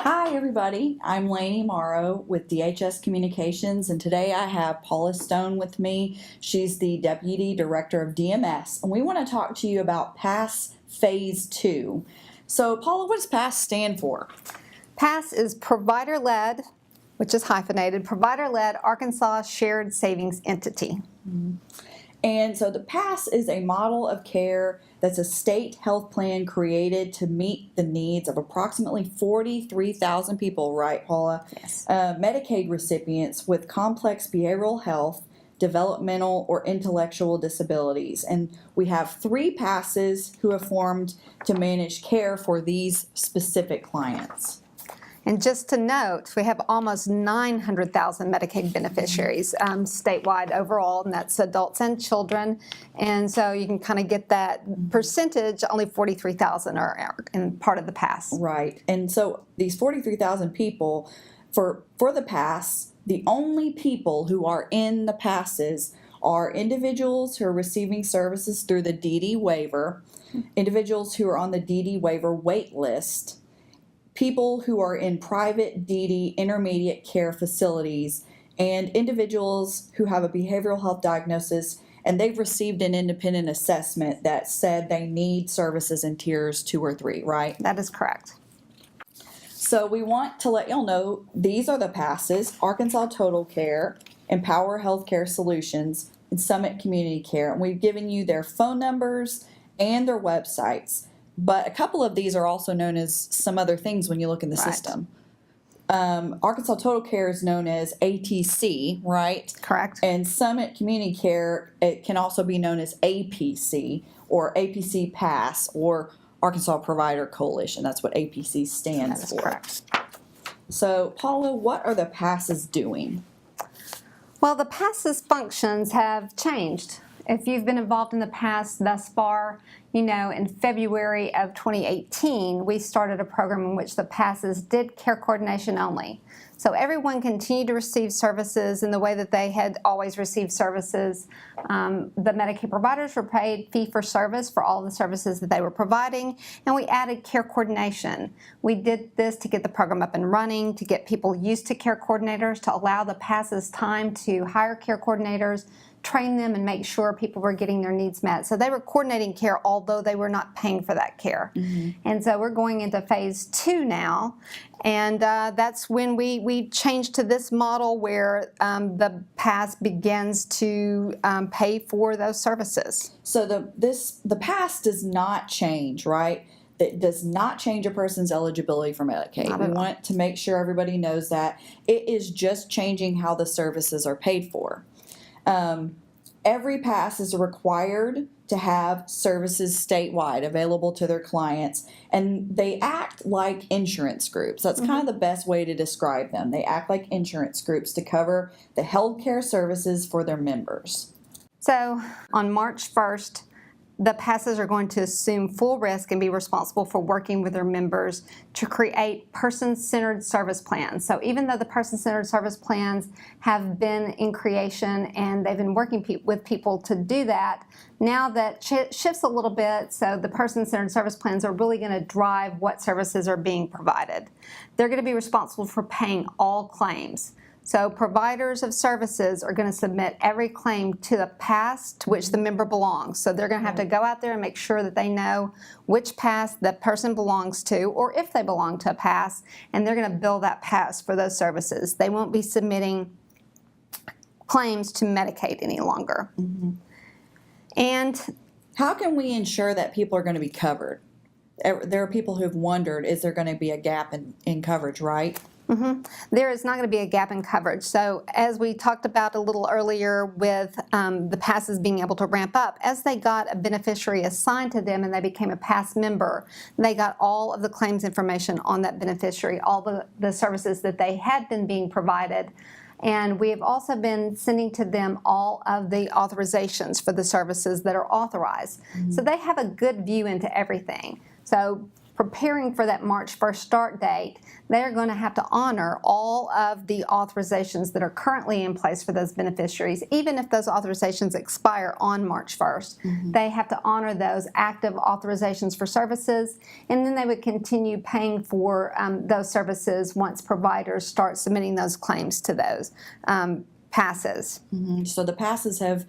Hi, everybody. I'm Lainey Morrow with DHS Communications, and today I have Paula Stone with me. She's the Deputy Director of DMS, and we want to talk to you about PASSE Phase 2. So, Paula, what does PASSE stand for? PASSE is provider-led, which is hyphenated, provider-led Arkansas Shared Savings Entity. And so the PASSE is a model of care that's a state health plan created to meet the needs of approximately 43,000 people, right, Paula? Yes. Medicaid recipients with complex behavioral health, developmental, or intellectual disabilities. And we have 3 PASSEs who have formed to manage care for these specific clients. And just to note, we have almost 900,000 Medicaid beneficiaries statewide overall, and that's adults and children. And so you can kind of get that percentage. Only 43,000 are in part of the PASSE. Right. And so these 43,000 people, for the PASSE, the only people who are in the PASSEs are individuals who are receiving services through the DD waiver, individuals who are on the DD waiver wait list, people who are in private DD intermediate care facilities, and individuals who have a behavioral health diagnosis and they've received an independent assessment that said they need services in tiers 2 or 3, right? That is correct. So we want to let y'all know these are the PASSEs: Arkansas Total Care, Empower Healthcare Solutions, and Summit Community Care. And we've given you their phone numbers and their websites. But a couple of these are also known as some other things when you look in the system. Arkansas Total Care is known as ATC, right? Correct. And Summit Community Care, it can also be known as APC or APC PASSE or Arkansas Provider Coalition. That's what APC stands That is for. correct. So, Paula, what are the PASSEs doing? Well, the PASSE's functions have changed. If you've been involved in the PASSE thus far, you know, in February of 2018, we started a program in which the PASSEs did care coordination only. So everyone continued to receive services in the way that they had always received services. The Medicaid providers were paid fee for service for all the services that they were providing, and we added care coordination. We did this to get the program up and running, to get people used to care coordinators, to allow the PASSEs time to hire care coordinators, train them, and make sure people were getting their needs met. So they were coordinating care although they were not paying for that care. And so we're going into phase 2 now, and that's when we changed to this model where the PASSE begins to pay for those services. So the PASSE does not change, right? It does not change a person's eligibility for Medicaid. We want to make sure everybody knows that. It is just changing how the services are paid for. Every PASSE is required to have services statewide available to their clients, and they act like insurance groups. That's kind of the best way to describe them. They act like insurance groups to cover the health care services for their members. So on March 1st, the PASSEs are going to assume full risk and be responsible for working with their members to create person-centered service plans. So even though the person-centered service plans have been in creation and they've been working with people to do that, now that shifts a little bit, so the person-centered service plans are really going to drive what services are being provided. They're going to be responsible for paying all claims. So providers of services are going to submit every claim to the PASSE to which the member belongs. So they're going to have to go out there and make sure that they know which PASSE that person belongs to, or if they belong to a PASSE, and they're going to bill that PASSE for those services. They won't be submitting claims to Medicaid any longer. And how can we ensure that people are going to be covered? There are people who've wondered, is there going to be a gap in coverage, right? There is not going to be a gap in coverage. So as we talked about a little earlier with the PASSEs being able to ramp up, as they got a beneficiary assigned to them and they became a PASSE member, they got all of the claims information on that beneficiary, all the services that they had been being provided. And we have also been sending to them all of the authorizations for the services that are authorized. So they have a good view into everything. So preparing for that March 1st start date, they're going to have to honor all of the authorizations that are currently in place for those beneficiaries, even if those authorizations expire on March 1st. They have to honor those active authorizations for services, and then they would continue paying for those services once providers start submitting those claims to those PASSEs. So the PASSEs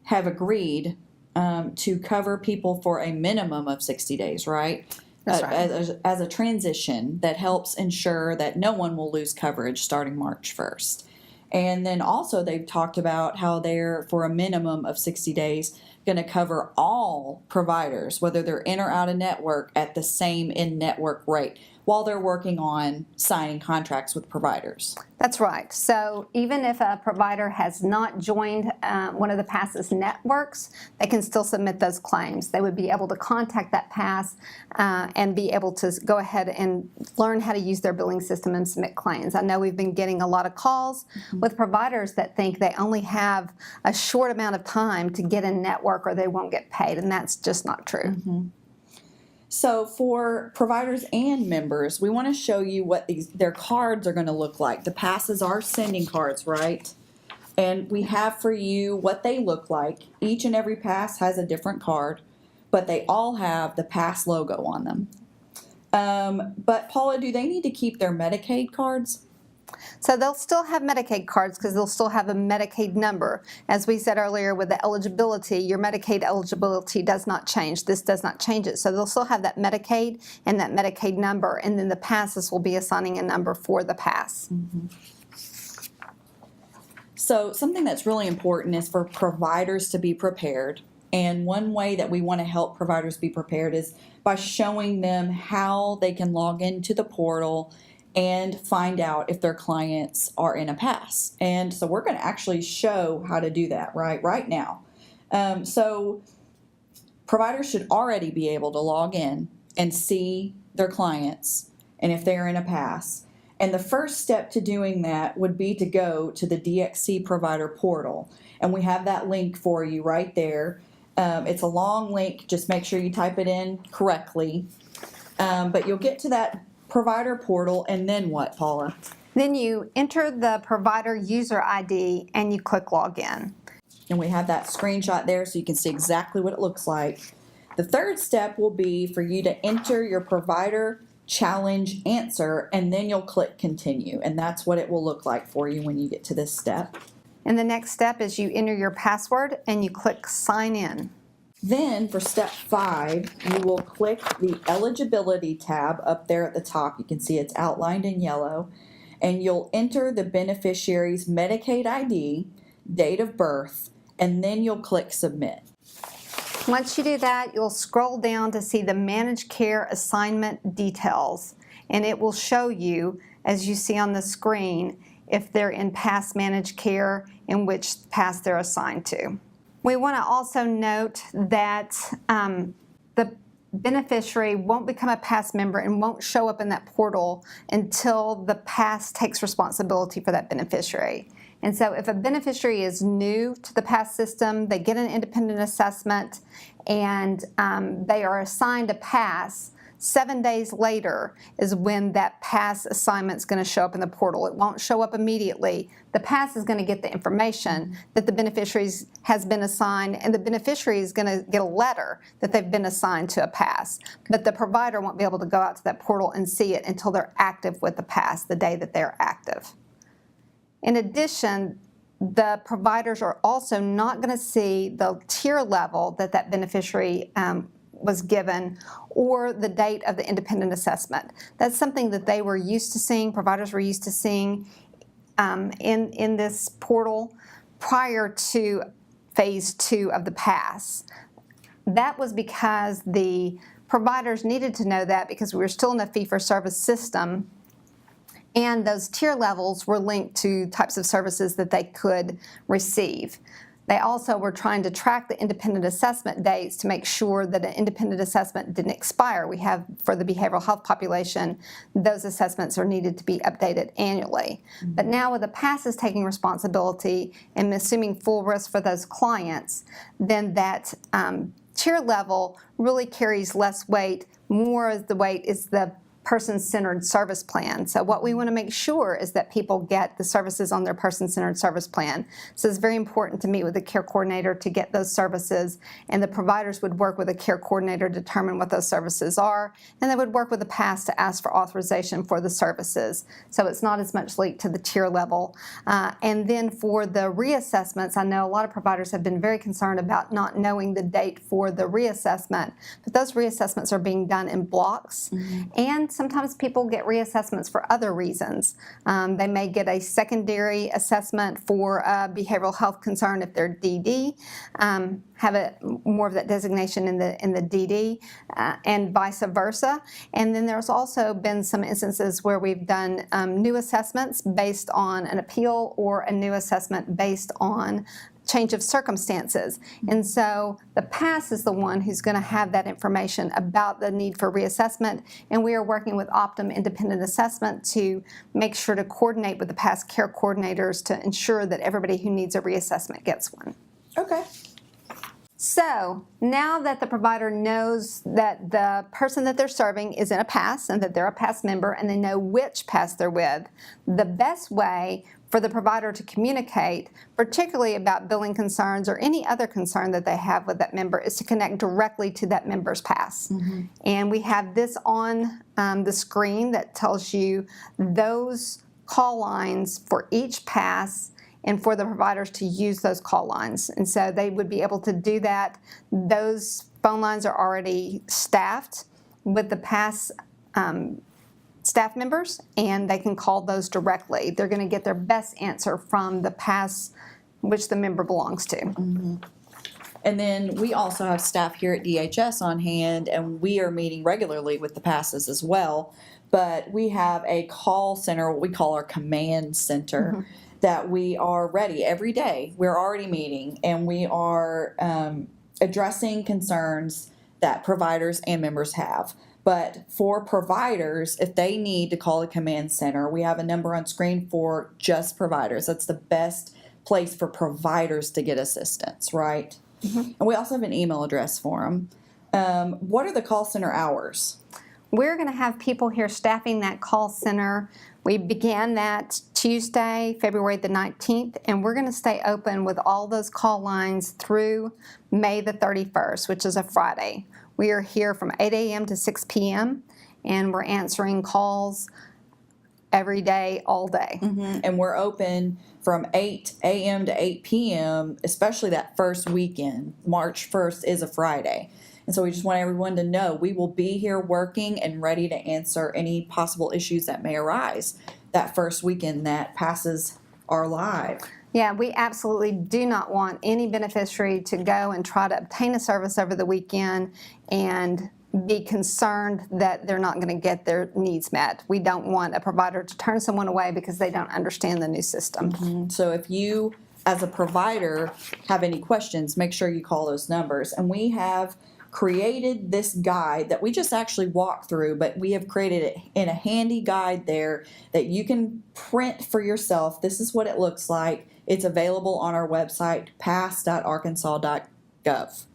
have agreed to cover people for a minimum of 60 days, right? That's right. As a transition that helps ensure that no one will lose coverage starting March 1st. And then also they've talked about how they're, for a minimum of 60 days, going to cover all providers, whether they're in or out of network, at the same in-network rate while they're working on signing contracts with providers. That's right. So even if a provider has not joined one of the PASSE's networks, they can still submit those claims. They would be able to contact that PASSE and be able to go ahead and learn how to use their billing system and submit claims. I know we've been getting a lot of calls with providers that think they only have a short amount of time to get in network or they won't get paid, and that's just not true. So for providers and members, we want to show you what their cards are going to look like. The PASSEs are sending cards, right? And we have for you what they look like. Each and every PASSE has a different card, but they all have the PASSE logo on them. But Paula, do they need to keep their Medicaid cards? So they'll still have Medicaid cards because they'll still have a Medicaid number. As we said earlier with the eligibility, your Medicaid eligibility does not change. This does not change it. So they'll still have that Medicaid and that Medicaid number, and then the PASSEs will be assigning a number for the PASSE. So something that's really important is for providers to be prepared. And one way that we want to help providers be prepared is by showing them how they can log into the portal and find out if their clients are in a PASSE. And so we're going to actually show how to do that right now. So providers should already be able to log in and see their clients and if they're in a PASSE. And the first step to doing that would be to go to the DXC provider portal. And we have that link for you right there. It's a long link. Just make sure you type it in correctly. But you'll get to that provider portal, and then what, Paula? Then you enter the provider user ID and you click login. And we have that screenshot there so you can see exactly what it looks like. The third step will be for you to enter your provider challenge answer, and then you'll click continue. And that's what it will look like for you when you get to this step. And the next step is you enter your password and you click sign in. Then for step 5, you will click the eligibility tab up there at the top. You can see it's outlined in yellow. And you'll enter the beneficiary's Medicaid ID, date of birth, and then you'll click submit. Once you do that, you'll scroll down to see the managed care assignment details. And it will show you, as you see on the screen, if they're in PASSE managed care and which PASSE they're assigned to. We want to also note that the beneficiary won't become a PASSE member and won't show up in that portal until the PASSE takes responsibility for that beneficiary. And so if a beneficiary is new to the PASSE system, they get an independent assessment, and they are assigned a PASSE, 7 days later is when that PASSE assignment is going to show up in the portal. It won't show up immediately. The PASSE is going to get the information that the beneficiary has been assigned, and the beneficiary is going to get a letter that they've been assigned to a PASSE. But the provider won't be able to go out to that portal and see it until they're active with the PASSE, the day that they're active. In addition, the providers are also not going to see the tier level that that beneficiary was given, or the date of the independent assessment. That's something that they were used to seeing, providers were used to seeing in this portal prior to phase 2 of the PASSE. That was because the providers needed to know that because we were still in a fee-for-service system, and those tier levels were linked to types of services that they could receive. They also were trying to track the independent assessment dates to make sure that an independent assessment didn't expire. We have, for the behavioral health population, those assessments are needed to be updated annually. But now with the PASSEs taking responsibility and assuming full risk for those clients, then that tier level really carries less weight more of the weight is the person-centered service plan. So what we want to make sure is that people get the services on their person-centered service plan. So it's very important to meet with the care coordinator to get those services, and the providers would work with a care coordinator to determine what those services are, and they would work with the PASS to ask for authorization for the services. So it's not as much linked to the tier level. And then for the reassessments, I know a lot of providers have been very concerned about not knowing the date for the reassessment, but those reassessments are being done in blocks, and sometimes people get reassessments for other reasons. They may get a secondary assessment for a behavioral health concern if they're DD, have more of that designation in the DD, and vice versa. And then there's also been some instances where we've done new assessments based on an appeal, or a new assessment based on change of circumstances. And so the PASS is the one who's going to have that information about the need for reassessment, and we are working with Optum Independent Assessment to make sure to coordinate with the PASS care coordinators to ensure that everybody who needs a reassessment gets one. Okay. So now that the provider knows that the person that they're serving is in a PASS and that they're a PASS member, and they know which PASS they're with, the best way for the provider to communicate, particularly about billing concerns or any other concern that they have with that member, is to connect directly to that member's PASS. And we have this on the screen that tells you those call lines for each PASS, and for the providers to use those call lines. And so they would be able to do that. Those phone lines are already staffed with the PASS staff members, and they can call those directly. They're going to get their best answer from the PASS which the member belongs to. And then we also have staff here at DHS on hand, and we are meeting regularly with the PASSes as well. But we have a call center, what we call our command center, that we are ready every day. We're already meeting, and we are addressing concerns that providers and members have. But for providers, if they need to call a command center, we have a number on screen for just providers. That's the best place for providers to get assistance, right? And we also have an email address for them. What are the call center hours? We're going to have people here staffing that call center. We began that Tuesday, February the 19th, and we're going to stay open with all those call lines through May the 31st, which is a Friday. We are here from 8 a.m. to 6 p.m., and we're answering calls every day, all day. And we're open from 8 a.m. to 8 p.m., especially that first weekend. March 1st is a Friday. And so we just want everyone to know we will be here working and ready to answer any possible issues that may arise that first weekend that PASSes are live. Yeah, we absolutely do not want any beneficiary to go and try to obtain a service over the weekend and be concerned that they're not going to get their needs met. We don't want a provider to turn someone away because they don't understand the new system. So if you, as a provider, have any questions, make sure you call those numbers. And we have created this guide that we just actually walked through, but we have created it in a handy guide there that you can print for yourself. This is what it looks like. It's available on our website, pass.arkansas.gov.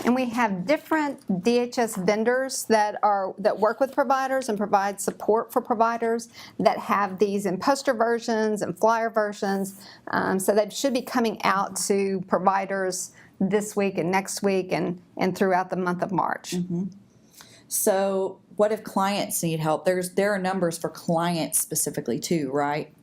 And we have different DHS vendors that work with providers and provide support for providers that have these in poster versions and flyer versions. So they should be coming out to providers this week and next week and throughout the month of March. So what if clients need help? There are numbers for clients specifically too, right?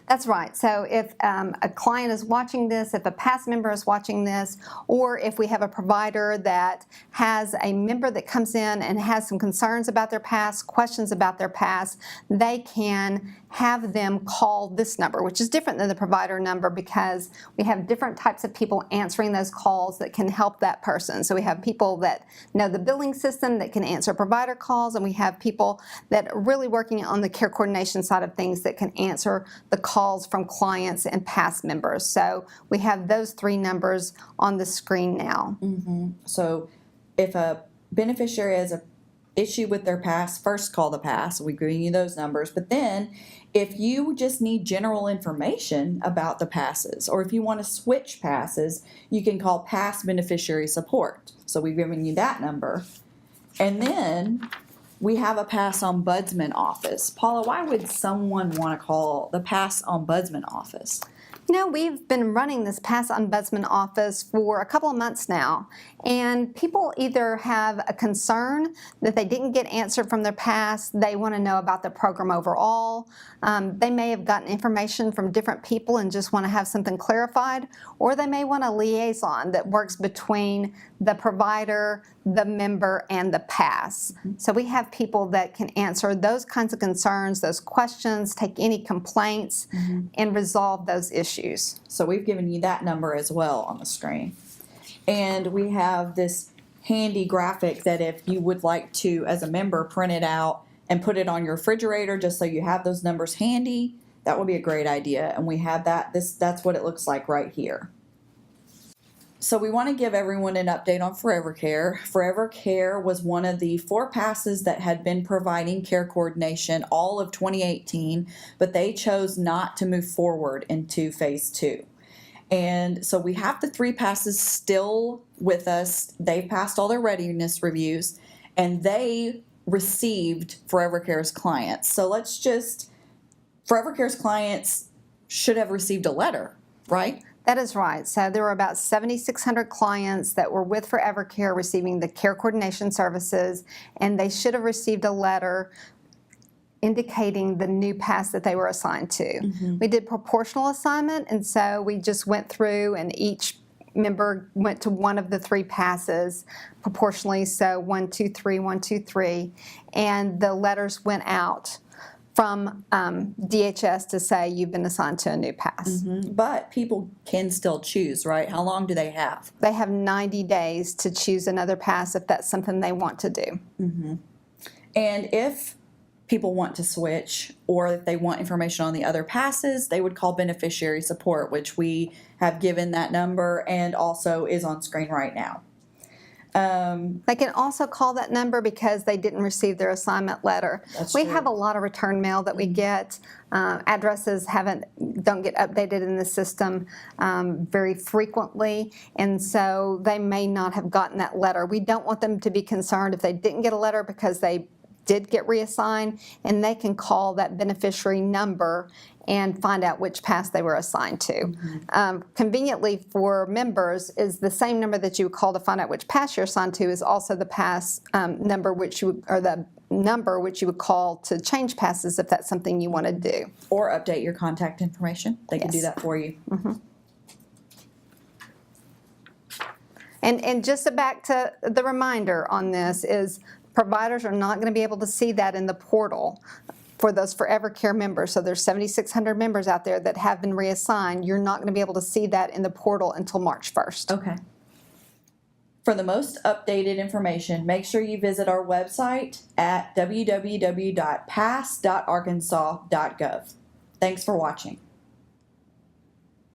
That's right. So if a client is watching this, if a PASS member is watching this, or if we have a provider that has a member that comes in and has some concerns about their PASS, questions about their PASS, they can have them call this number, which is different than the provider number because we have different types of people answering those calls that can help that person. So we have people that know the billing system that can answer provider calls, and we have people that are really working on the care coordination side of things that can answer the calls from clients and PASS members. So we have those three numbers on the screen now. So if a beneficiary has an issue with their PASS, first call the PASS. We're giving you those numbers. But then if you just need general information about the PASSes, or if you want to switch PASSes, you can call PASS Beneficiary Support. So we've given you that number. And then we have a PASSE Ombudsman office. Paula, why would someone want to call the PASSE Ombudsman office? You know, we've been running this PASSE Ombudsman office for a couple of months now, and people either have a concern that they didn't get answered from their PASSE, they want to know about the program overall, they may have gotten information from different people and just want to have something clarified, or they may want a liaison that works between the provider, the member, and the PASSE. So we have people that can answer those kinds of concerns, those questions, take any complaints, and resolve those issues. So we've given you that number as well on the screen. And we have this handy graphic that if you would like to, as a member, print it out and put it on your refrigerator just so you have those numbers handy, that would be a great idea. And we have that. That's what it looks like right here. So we want to give everyone an update on Forever Care. Forever Care was one of the 4 PASSes that had been providing care coordination all of 2018, but they chose not to move forward into phase 2. And so we have the 3 PASSes still with us. They passed all their readiness reviews, and they received Forever Care's clients. So Forever Care's clients should have received a letter, right? That is right. So there were about 7,600 clients that were with Forever Care receiving the care coordination services, and they should have received a letter indicating the new PASSE that they were assigned to. We did proportional assignment, and so we just went through and each member went to one of the 3 PASSes proportionally, so 1, 2, 3, 1, 2, 3, and the letters went out from DHS to say you've been assigned to a new PASSE. But people can still choose, right? How long do they have? They have 90 days to choose another PASSE if that's something they want to do. And if people want to switch, or if they want information on the other PASSes, they would call beneficiary support, which we have given that number and also is on screen right now. They can also call that number because they didn't receive their assignment letter. We have a lot of return mail that we get. Addresses don't get updated in the system very frequently, and so they may not have gotten that letter. We don't want them to be concerned if they didn't get a letter because they did get reassigned, and they can call that beneficiary number and find out which PASSE they were assigned to. Conveniently for members is the same number that you would call to find out which PASSE you're assigned to is also the PASSE number the number which you would call to change PASSes if that's something you want to do. Or update your contact information. They can do that for you. And just back to the reminder on this is providers are not going to be able to see that in the portal for those Forever Care members. So there's 7,600 members out there that have been reassigned. You're not going to be able to see that in the portal until March 1st. Okay. For the most updated information, make sure you visit our website at www.pass.arkansas.gov. Thanks for watching.